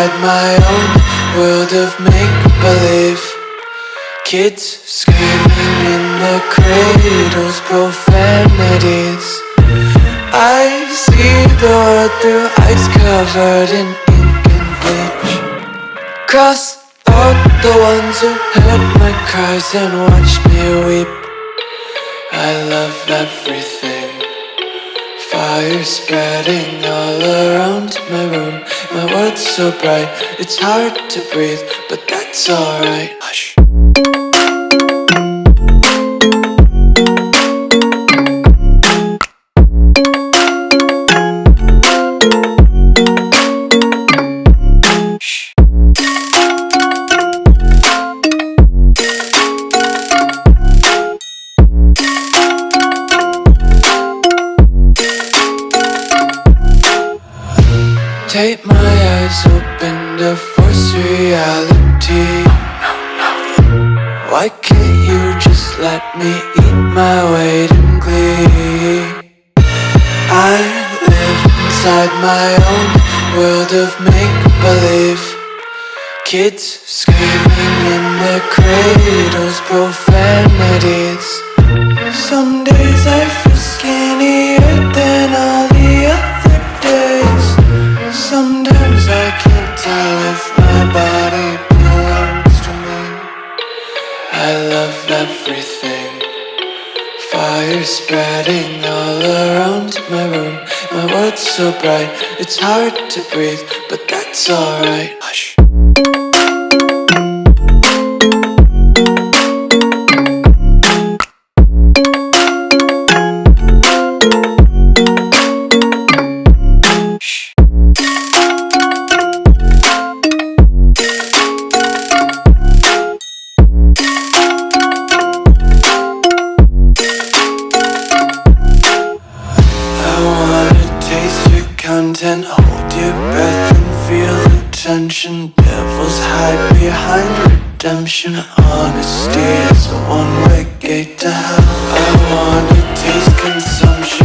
inside my own world of make-believe. Kids screaming in their cradles, profanities. I see the world through ice covered in ink and bleach. Cross out the ones who heard my cries and watched me weep. I love everything. Fire spreading all around my room. My world's so bright, it's hard to breathe, but that's alright. Hush. Take my eyes open to force reality. Why can't you just let me eat my weight in glee? I live inside my own world of make-believe. Kids screaming in their cradles, profanities. Some days I feel skinnier than all the other days. Sometimes I can't tell if my body belongs to me. I love everything. Fire spreading all around my room. My world's so bright, it's hard to breathe, but that's alright. Hush. Content, hold your breath and feel the tension. Devils hide behind redemption. Honesty is a one-way gate to hell. I wanna taste consumption.